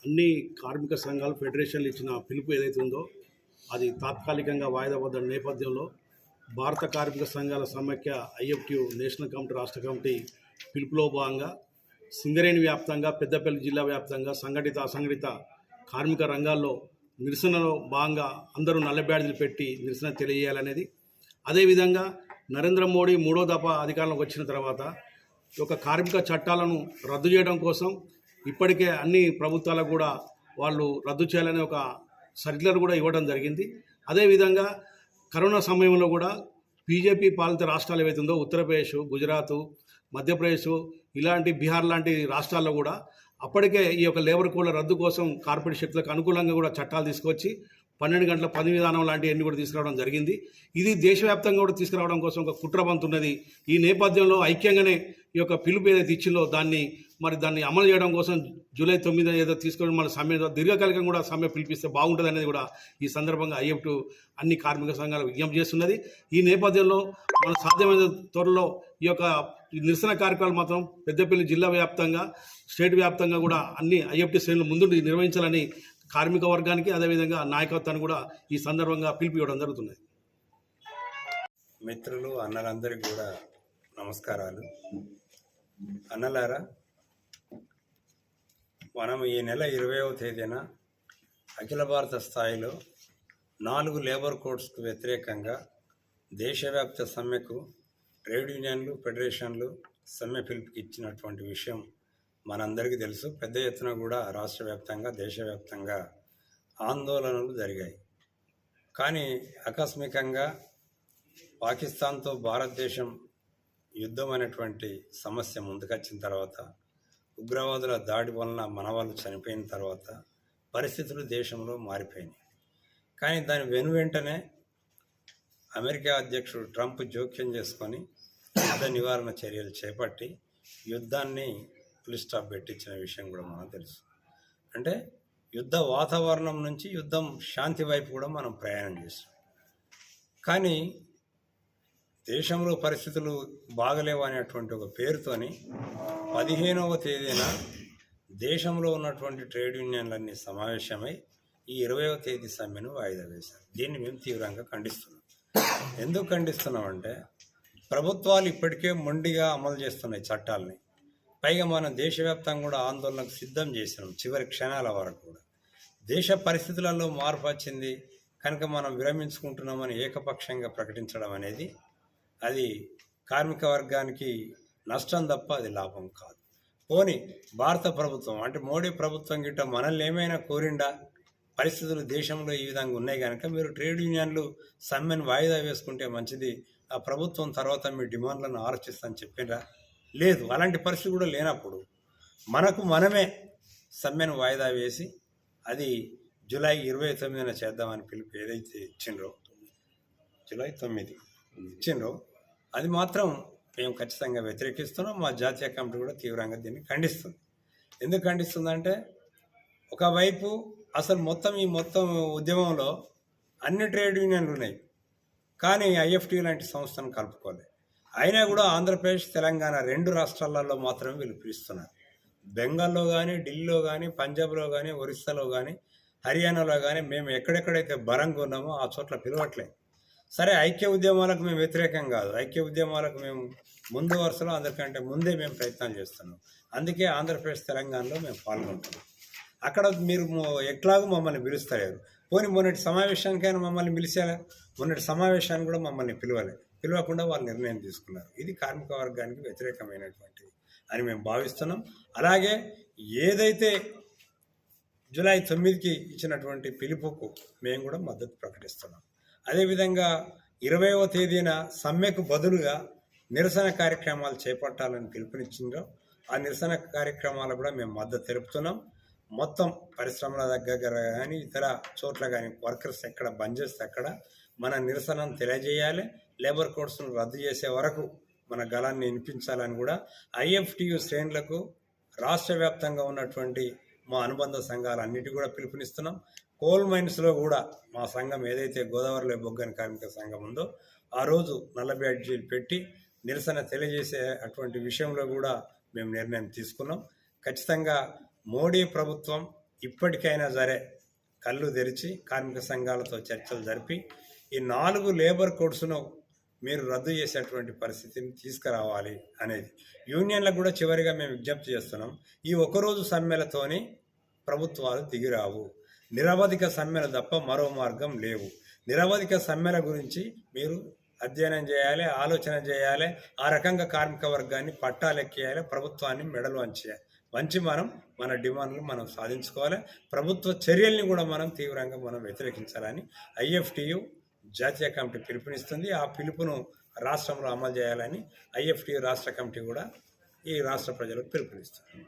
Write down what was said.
అన్ని కార్మిక సంఘాలు ఫెడరేషన్లు ఇచ్చిన పిలుపు ఏదైతే ఉందో అది తాత్కాలికంగా వాయిదా పడ్డ నేపథ్యంలో భారత కార్మిక సంఘాల సమైక్య ఐఎఫ్టియు నేషనల్ కమిటీ రాష్ట్ర కమిటీ పిలుపులో భాగంగా సింగరేణి వ్యాప్తంగా పెద్దపల్లి జిల్లా వ్యాప్తంగా సంఘటిత అసంఘటిత కార్మిక రంగాల్లో నిరసనలో భాగంగా అందరూ నల్ల బ్యాడ్జీలు పెట్టి నిరసన తెలియజేయాలనేది. అదేవిధంగా నరేంద్ర మోడీ మూడో దఫా అధికారంలోకి వచ్చిన తర్వాత ఈ యొక్క కార్మిక చట్టాలను రద్దు చేయడం కోసం ఇప్పటికే అన్ని ప్రభుత్వాలకు కూడా వాళ్ళు రద్దు చేయాలనే ఒక సర్క్యులర్ కూడా ఇవ్వడం జరిగింది. అదేవిధంగా కరోనా సమయంలో కూడా బీజేపీ పాలిత రాష్ట్రాలు ఏవైతే ఉందో ఉత్తరప్రదేశ్, గుజరాత్, మధ్యప్రదేశ్ ఇలాంటి బీహార్ లాంటి రాష్ట్రాల్లో కూడా అప్పటికే ఈ యొక్క లేబర్ కోడ్ల రద్దు కోసం కార్పొరేట్ శక్తులకు అనుకూలంగా కూడా చట్టాలు తీసుకొచ్చి 12 గంటల పని విధానం లాంటివన్నీ కూడా తీసుకురావడం జరిగింది. ఇది దేశవ్యాప్తంగా కూడా తీసుకురావడం కోసం ఒక కుట్ర బంతున్నది. ఈ నేపథ్యంలో ఐక్యంగానే ఈ యొక్క పిలుపు ఏదైతే ఇచ్చిందో దాన్ని అమలు చేయడం కోసం జూలై 9 ఏదో తీసుకొని మన సమ్మె దీర్ఘకాలికంగా కూడా సమ్మె పిలిపిస్తే బాగుంటుంది అనేది కూడా ఈ సందర్భంగా ఐఎఫ్టు అన్ని కార్మిక సంఘాలు విజ్ఞప్తి చేస్తున్నది. ఈ నేపథ్యంలో మన సాధ్యమైన త్వరలో ఈ యొక్క నిరసన కార్యక్రమాలు మాత్రం పెద్దపల్లి జిల్లా వ్యాప్తంగా స్టేట్ వ్యాప్తంగా కూడా అన్ని ఐఎఫ్టి శ్రేణులు ముందు నిర్వహించాలని కార్మిక వర్గానికి అదేవిధంగా నాయకత్వాన్ని కూడా ఈ సందర్భంగా పిలుపు ఇవ్వడం జరుగుతుంది. మిత్రులు అన్నలందరికీ కూడా నమస్కారాలు. అన్నలారా, మనం ఈ నెల 20వ తేదీన అఖిల భారత స్థాయిలో 4 లేబర్ కోడ్స్కు వ్యతిరేకంగా దేశవ్యాప్త సమ్మెకు ట్రేడ్ యూనియన్లు, ఫెడరేషన్లు సమ్మె పిలుపుకి ఇచ్చినటువంటి విషయం మనందరికీ తెలుసు. పెద్ద ఎత్తున కూడా రాష్ట్ర వ్యాప్తంగా, దేశవ్యాప్తంగా ఆందోళనలు జరిగాయి. కానీ ఆకస్మికంగా పాకిస్తాన్తో భారతదేశం యుద్ధం అనేటువంటి సమస్య ముందుకొచ్చిన తర్వాత, ఉగ్రవాదుల దాడి వలన మన వాళ్ళు చనిపోయిన తర్వాత పరిస్థితులు దేశంలో మారిపోయినాయి. కానీ దాని వెనువెంటనే అమెరికా అధ్యక్షుడు ట్రంప్ జోక్యం చేసుకొని యుద్ధ నివారణ చర్యలు చేపట్టి యుద్ధాన్ని ఫుల్ స్టాప్ పెట్టించిన విషయం కూడా మనకు తెలుసు. అంటే యుద్ధ వాతావరణం నుంచి యుద్ధం శాంతి వైపు కూడా మనం ప్రయాణం చేస్తాం. కానీ దేశంలో పరిస్థితులు బాగలేవు అనేటువంటి ఒక పేరుతోని 15వ తేదీన దేశంలో ఉన్నటువంటి ట్రేడ్ యూనియన్లన్నీ సమావేశమై ఈ 20వ తేదీ సమ్మెను వాయిదా వేశారు. దీన్ని మేము తీవ్రంగా ఖండిస్తున్నాం. ఎందుకు ఖండిస్తున్నామంటే, ప్రభుత్వాలు ఇప్పటికే మొండిగా అమలు చేస్తున్నాయి చట్టాలని. పైగా మనం దేశవ్యాప్తంగా కూడా ఆందోళనకు సిద్ధం చేసినాం చివరి క్షణాల వరకు కూడా. దేశ పరిస్థితులలో మార్పు వచ్చింది కనుక మనం విరమించుకుంటున్నామని ఏకపక్షంగా ప్రకటించడం అనేది అది కార్మిక వర్గానికి నష్టం తప్ప అది లాభం కాదు. పోనీ భారత ప్రభుత్వం అంటే మోడీ ప్రభుత్వం గిట్ట మనల్ని ఏమైనా కోరిండా? పరిస్థితులు దేశంలో ఈ విధంగా ఉన్నాయి కనుక మీరు ట్రేడ్ యూనియన్లు సమ్మెను వాయిదా వేసుకుంటే మంచిది, ఆ ప్రభుత్వం తర్వాత మీ డిమాండ్లను ఆలోచిస్తామని చెప్పిండ్రా? లేదు. అలాంటి పరిస్థితి కూడా లేనప్పుడు మనమే సమ్మెను వాయిదా వేసి అది జూలై 29న చేద్దామని పిలుపు ఏదైతే ఇచ్చిండ్రో, జూలై 9 ఇచ్చిండ్రో, అది మాత్రం మేము ఖచ్చితంగా వ్యతిరేకిస్తున్నాం. మా జాతీయ కమిటీ కూడా తీవ్రంగా దీన్ని ఖండిస్తుంది. ఎందుకు ఖండిస్తుందంటే, ఒకవైపు అసలు ఈ మొత్తం ఉద్యమంలో అన్ని ట్రేడ్ యూనియన్లు ఉన్నాయి, కానీ ఐఎఫ్టీ లాంటి సంస్థను కలుపుకోలేదు. అయినా కూడా ఆంధ్రప్రదేశ్, తెలంగాణ 2 రాష్ట్రాలలో మాత్రమే వీళ్ళు పిలుస్తున్నారు. బెంగాల్లో కానీ, ఢిల్లీలో కానీ, పంజాబ్లో కానీ, ఒరిస్సాలో కానీ, హర్యానాలో కానీ మేము ఎక్కడెక్కడైతే బలంగా ఉన్నామో ఆ చోట్ల పిలవట్లేదు. సరే, ఐక్య ఉద్యమాలకు మేము వ్యతిరేకం కాదు. ఐక్య ఉద్యమాలకు మేము ముందు వరుసలో అందరికంటే ముందే మేము ప్రయత్నాలు చేస్తున్నాం. అందుకే ఆంధ్రప్రదేశ్, తెలంగాణలో మేము పాల్గొంటున్నాం. అక్కడ మీరు ఎట్లాగో మమ్మల్ని పిలుస్తలేరు. పోనీ మొన్నటి సమావేశానికైనా మమ్మల్ని పిలిచారా? మొన్నటి సమావేశాన్ని కూడా మమ్మల్ని పిలవకుండా వాళ్ళు నిర్ణయం తీసుకున్నారు. ఇది కార్మిక వర్గానికి వ్యతిరేకమైనటువంటిది అని మేము భావిస్తున్నాం. అలాగే ఏదైతే జూలై 9కి ఇచ్చినటువంటి పిలుపుకు మేము కూడా మద్దతు ప్రకటిస్తున్నాం. అదేవిధంగా 20వ తేదీన సమ్మెకు బదులుగా నిరసన కార్యక్రమాలు చేపట్టాలని పిలుపునిచ్చిందో ఆ నిరసన కార్యక్రమాలు కూడా మేము మద్దతు తెలుపుతున్నాం. మొత్తం పరిశ్రమల దగ్గర కానీ ఇతర చోట్ల కానీ వర్కర్స్ ఎక్కడ బంద్ చేస్తే అక్కడ మన నిరసనను తెలియజేయాలి. లేబర్ కోడ్స్ను రద్దు చేసే వరకు మన గళాన్ని వినిపించాలని కూడా ఐఎఫ్టియు శ్రేణులకు రాష్ట్ర వ్యాప్తంగా ఉన్నటువంటి మా అనుబంధ సంఘాలన్నిటి కూడా పిలుపునిస్తున్నాం. కోల్ మైన్స్లో కూడా మా సంఘం ఏదైతే గోదావరిలో బొగ్గని కార్మిక సంఘం ఉందో ఆ రోజు నల్ల బ్యాడ్జీలు పెట్టి నిరసన తెలియజేసే అటువంటి విషయంలో కూడా మేము నిర్ణయం తీసుకున్నాం. ఖచ్చితంగా మోడీ ప్రభుత్వం ఇప్పటికైనా సరే కళ్ళు తెరిచి కార్మిక సంఘాలతో చర్చలు జరిపి ఈ 4 లేబర్ కోడ్స్ను మీరు రద్దు చేసేటువంటి పరిస్థితిని తీసుకురావాలి అనేది యూనియన్లకు కూడా చివరిగా మేము విజ్ఞప్తి చేస్తున్నాం. ఈ ఒకరోజు సమ్మెలతోని ప్రభుత్వాలు దిగిరావు. నిరవధిక సమ్మెలు తప్ప మరో మార్గం లేవు. నిరవధిక సమ్మెల గురించి మీరు అధ్యయనం చేయాలి, ఆలోచన చేయాలి. ఆ రకంగా కార్మిక వర్గాన్ని పట్టాలెక్కేయాలి, ప్రభుత్వాన్ని మెడలు వంచి మనం మన డిమాండ్లు మనం సాధించుకోవాలి. ప్రభుత్వ చర్యల్ని కూడా మనం తీవ్రంగా వ్యతిరేకించాలని ఐఎఫ్టియు జాతీయ కమిటీ పిలుపునిస్తుంది. ఆ పిలుపును రాష్ట్రంలో అమలు చేయాలని ఐఎఫ్టియు రాష్ట్ర కమిటీ కూడా ఈ రాష్ట్ర ప్రజలకు పిలుపునిస్తుంది.